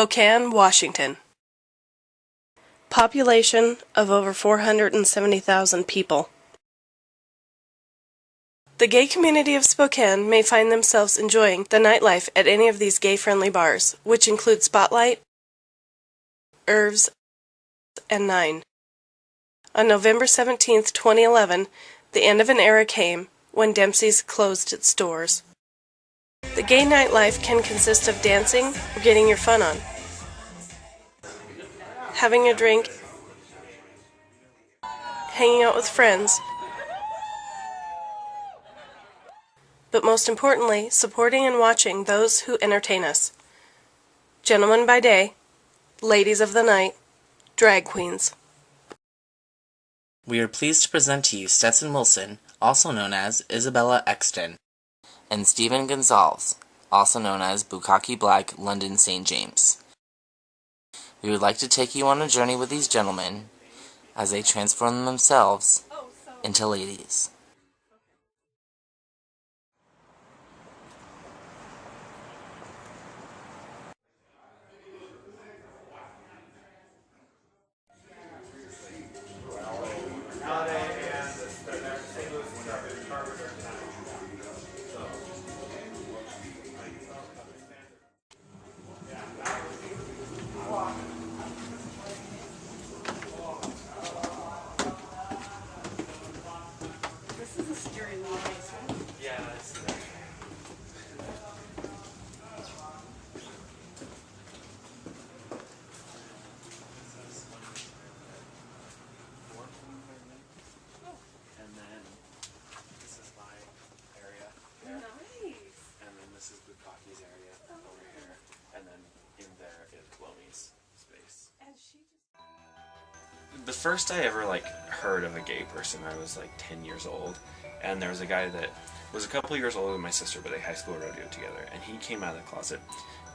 Spokane, Washington. Population of over 470,000 people. The gay community of Spokane may find themselves enjoying the nightlife at any of these gay-friendly bars, which include Spotlight, Irv's, and Nine. On November 17, 2011, the end of an era came when Dempsey's closed its doors. The gay nightlife can consist of dancing or getting your fun on, having a drink, hanging out with friends, but most importantly, supporting and watching those who entertain us. Gentlemen by day, ladies of the night, drag queens. We are pleased to present to you Stetson Wilson, also known as Isabella Extynn, and Stephen Gonzalez, also known as Bukkake Blaque, London St. James. We would like to take you on a journey with these gentlemen as they transform themselves into ladies. The first I ever heard of a gay person, I was 10 years old, and there was a guy that was a couple years older than my sister, but they high school rodeo together, and he came out of the closet,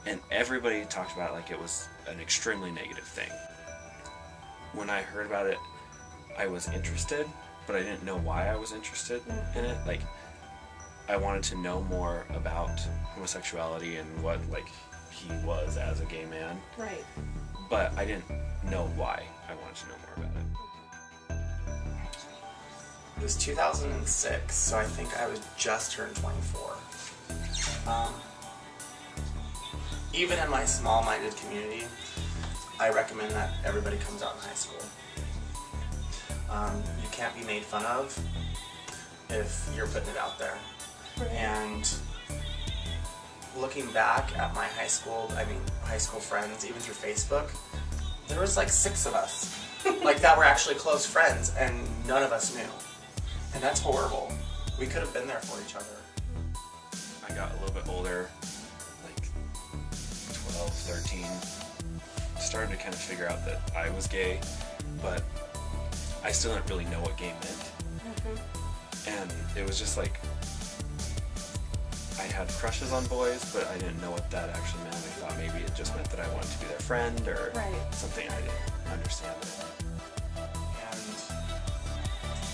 and everybody talked about it like it was an extremely negative thing. When I heard about it, I was interested, but I didn't know why I was interested in it. I wanted to know more about homosexuality and what he was as a gay man. Right. But I didn't know why I wanted to know more about it. It was 2006, so I think I was just turned 24. Even in my small-minded community, I recommend that everybody comes out in high school. You can't be made fun of if you're putting it out there. Right. And looking back at my high school friends, even through Facebook, there was 6 of us that were actually close friends, and none of us knew. And that's horrible. We could have been there for each other. I got a little bit older, 12, 13, started to kind of figure out that I was gay, but I still didn't really know what gay meant. And it was just I had crushes on boys, but I didn't know what that actually meant. I thought maybe it just meant that I wanted to be their friend or something. I didn't understand it. And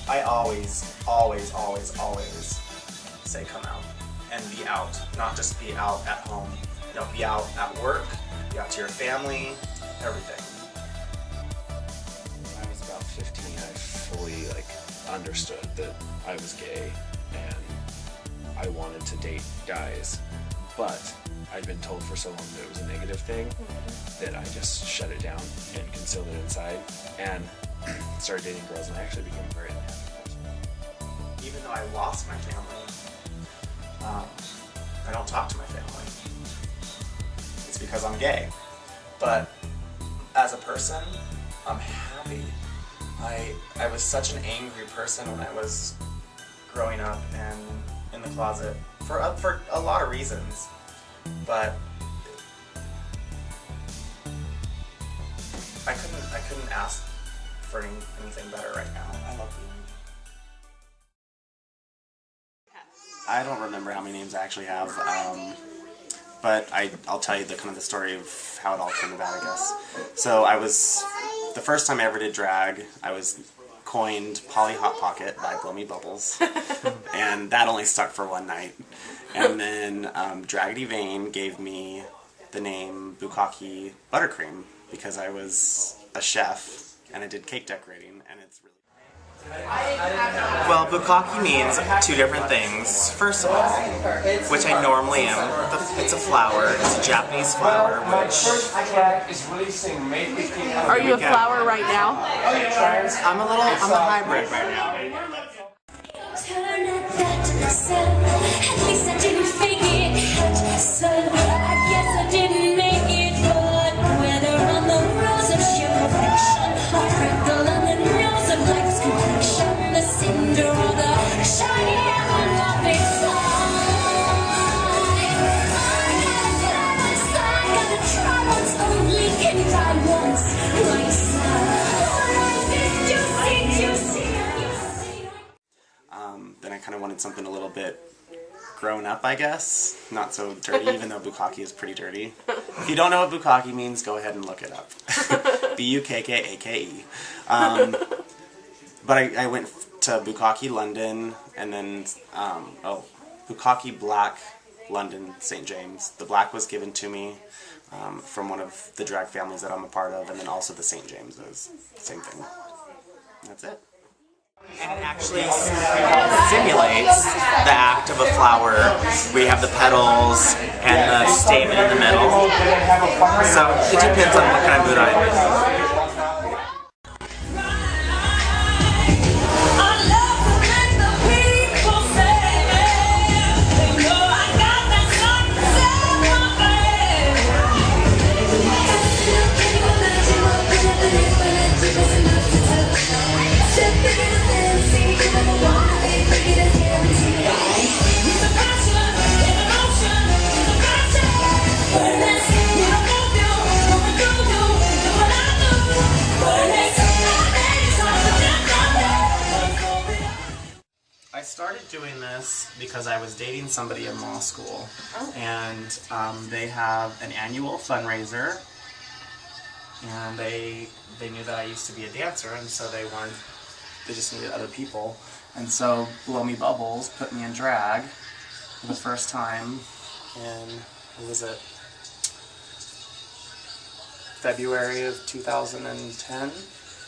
I always, always, always, always say come out and be out, not just be out at home. Be out at work, be out to your family, everything. When I was about 15, I fully understood that I was gay and I wanted to date guys, but I'd been told for so long that it was a negative thing that I just shut it down and concealed it inside and started dating girls, and I actually became a very unhappy person. Even though I lost my family, I don't talk to my family. It's because I'm gay. But as a person, I'm happy. I was such an angry person when I was growing up and in the closet for a lot of reasons, but I couldn't ask for anything better right now. I love being. I don't remember how many names I actually have, but I'll tell you the story of how it all came about, I guess. So the first time I ever did drag, I was coined Polly Hot Pocket by Blow Me Bubbles, and that only stuck for one night. And then Draggedy Vane gave me the name Bukkake buttercream because I was a chef and I did cake decorating, and it's really... Well, bukkake means two different things. First of all, which I normally am, it's a flower. It's a Japanese flower, which... Are you a flower right now? I'm a hybrid right now. At least I didn't fake it. So I guess I didn't make it. But whether on the rose of sheer perfection, or freckle on the nose of life's complexion, the cinder or the shiny apple of its side, gotta try once only, can try once, right side. You see. Then I kind of wanted something a little bit grown up, I guess. Not so dirty, even though bukkake is pretty dirty. If you don't know what bukkake means, go ahead and look it up. Bukkake. But I went to Bukkake London, and then, Bukkake Blaque London, St. James. The Black was given to me from one of the drag families that I'm a part of, and then also the St. James's. Same thing. That's it. And it actually simulates the act of a flower. We have the petals and the stamen in the middle. So it depends on what kind of mood I'm in. I started doing this because I was dating somebody in law school, and they have an annual fundraiser, and they knew that I used to be a dancer, and so they just needed other people, and so Blow Me Bubbles put me in drag for the first time in, what was it, February of 2010.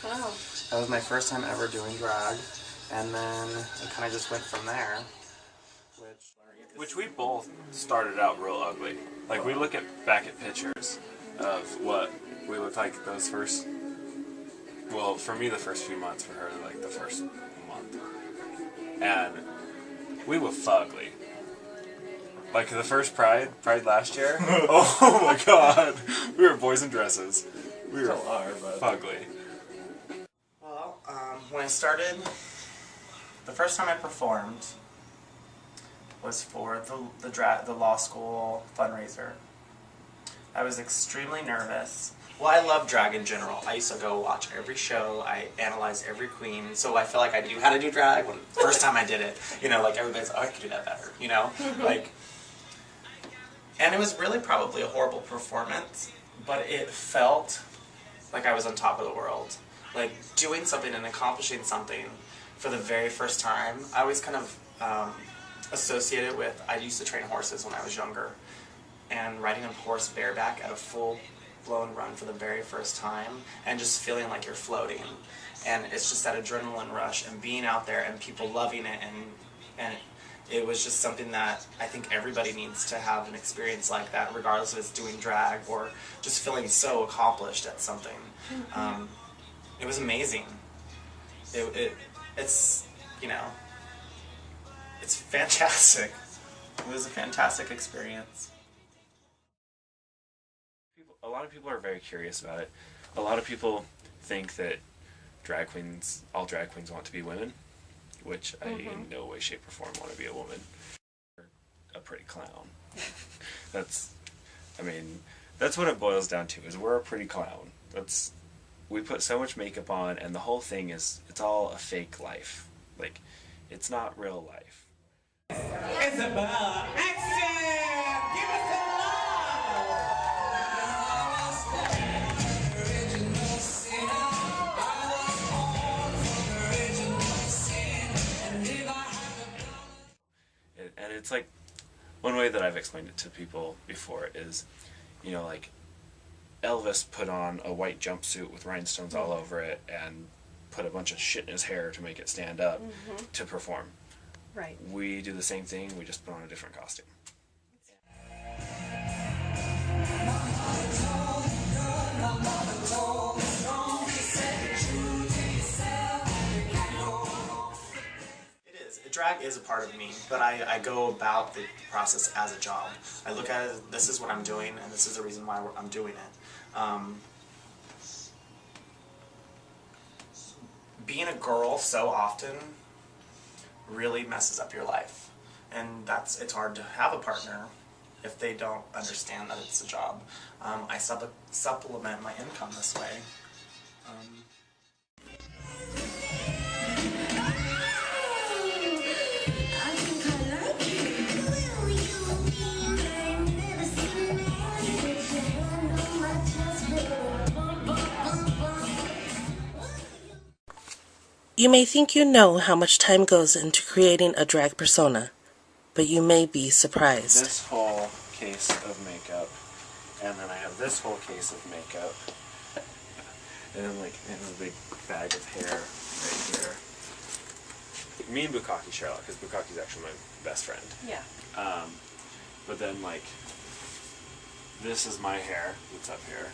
Wow. That was my first time ever doing drag. And then it kind of just went from there. Which we both started out real ugly. Like, we look back at pictures of what we looked like those first... Well, for me, the first few months. For her, like, the first month. And we were fugly. Like, the first Pride last year. Oh my god! We were boys in dresses. We were fugly. Well, when I started... The first time I performed was for the law school fundraiser. I was extremely nervous. Well, I love drag in general. I used to go watch every show. I analyzed every queen, so I feel like I knew how to do drag when the first time I did it. You know, like everybody's, oh, I could do that better. You know, like, and it was really probably a horrible performance, but it felt like I was on top of the world. Like doing something and accomplishing something for the very first time. I always kind of associate it with, I used to train horses when I was younger, and riding a horse bareback at a full-blown run for the very first time, and just feeling like you're floating. And it's just that adrenaline rush, and being out there, and people loving it, and it was just something that I think everybody needs to have an experience like that, regardless if it's doing drag or just feeling so accomplished at something. It was amazing. It's, you know, it's fantastic. It was a fantastic experience. A lot of people are very curious about it. A lot of people think that all drag queens want to be women, which I in no way, shape, or form want to be a woman. A pretty clown. That's what it boils down to, is we're a pretty clown. We put so much makeup on, and the whole thing it's all a fake life. Like, it's not real life. Isabella Extynn! Give us some And it's like, one way that I've explained it to people before is, you know, like Elvis put on a white jumpsuit with rhinestones all over it and put a bunch of shit in his hair to make it stand up to perform. Right. We do the same thing, we just put on a different costume. Drag is a part of me, but I go about the process as a job. I look at it as, this is what I'm doing, and this is the reason why I'm doing it. Being a girl so often really messes up your life, and it's hard to have a partner if they don't understand that it's a job. I supplement my income this way. You may think you know how much time goes into creating a drag persona, but you may be surprised. This whole case of makeup, and then I have this whole case of makeup, and then like a big bag of hair right here. Me and Bukkake share a lot, because Bukkake's actually my best friend. Yeah. But then like, this is my hair that's up here.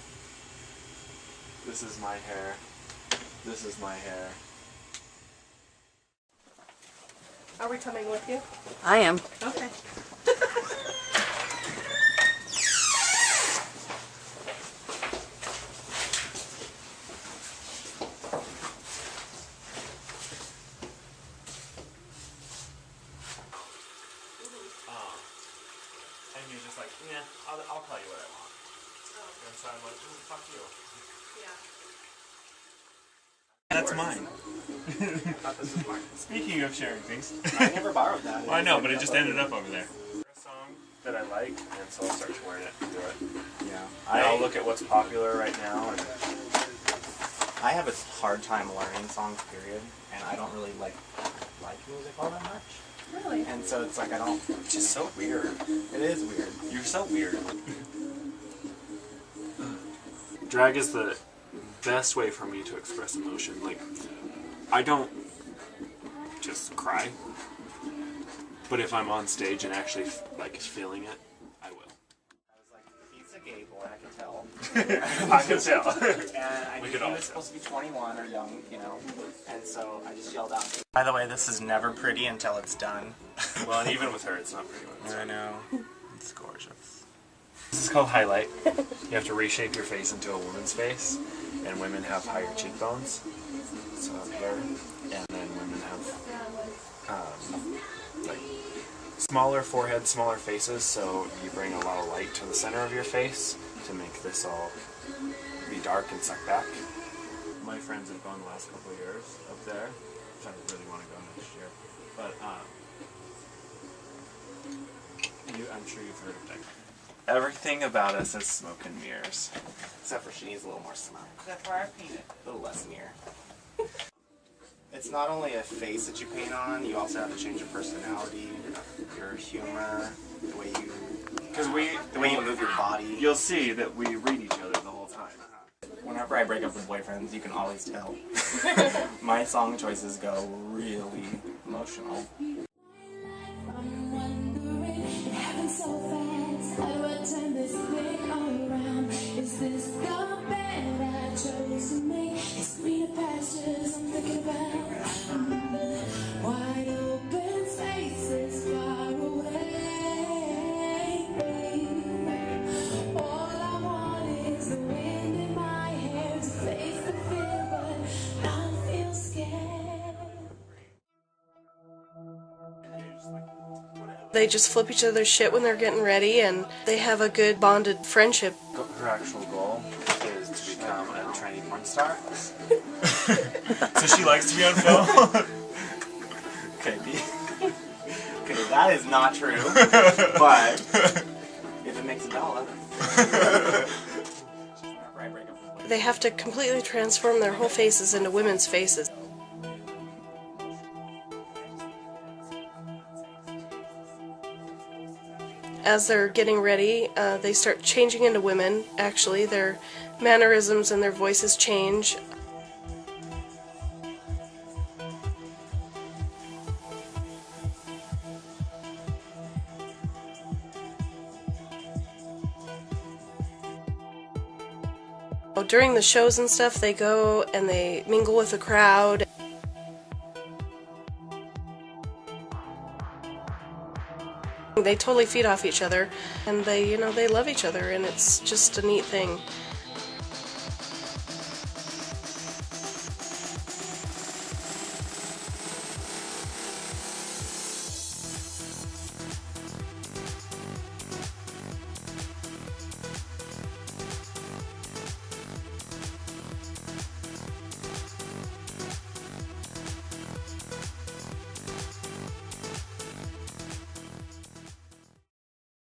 This is my hair. This is my hair. Are we coming with you? I am. Okay. And you're just like, yeah, I'll tell you what I want. And so I'm like, ooh, fuck you. Yeah. That's mine. I thought this was mine. Speaking of sharing things. I never borrowed that. Well, I know, but it just ended up over there. A song that I like, and so I'll start wearing it and do it. Yeah. I'll look at what's popular right now. And I have a hard time learning songs, period, and I don't really like music all that much. Really? And so it's like I don't. it's just so weird. It is weird. You're so weird. Drag is the best way for me to express emotion. Like, I don't just cry, but if I'm on stage and actually like feeling it, I will. I was like, he's a gay boy, I can tell. I can tell. And I We knew could he all was tell. supposed to be 21 or young, you know, and so I just yelled out. By the way, this is never pretty until it's done. Well, and even with her, it's not pretty much. I know. It's gorgeous. This is called highlight. You have to reshape your face into a woman's face, and women have higher cheekbones, so up here, and then women have like smaller forehead, smaller faces, so you bring a lot of light to the center of your face to make this all be dark and suck back. My friends have gone the last couple of years up there, which I really want to go next year, but I'm sure you've heard of that. Everything about us is smoke and mirrors. Except for she needs a little more smoke. Except for our peanut. A little less mirror. It's not only a face that you paint on, you also have to change your personality, your humor, the way you... the way you move your body. You'll see that we read each other the whole time. Whenever I break up with boyfriends, you can always tell. My song choices go really emotional. I'm wondering, it happened so fast. How do I turn this thing around? Is this the bed I chose to make? It's greener pastures I'm thinking about. Wide open spaces far away. All I want is the wind in my hair to face the fear, but I don't feel scared. They just flip each other's shit when they're getting ready, and they have a good bonded friendship. Her actual goal is to become a Trendy porn star. So she likes to be on film? Okay, that is not true. But if it makes a dollar. Whenever I break up with They have to completely transform their whole faces into women's faces. as they're getting ready, they start changing into women. Actually, their mannerisms and their voices change. During the shows and stuff, they go and they mingle with the crowd. They totally feed off each other, and they love each other, and it's just a neat thing.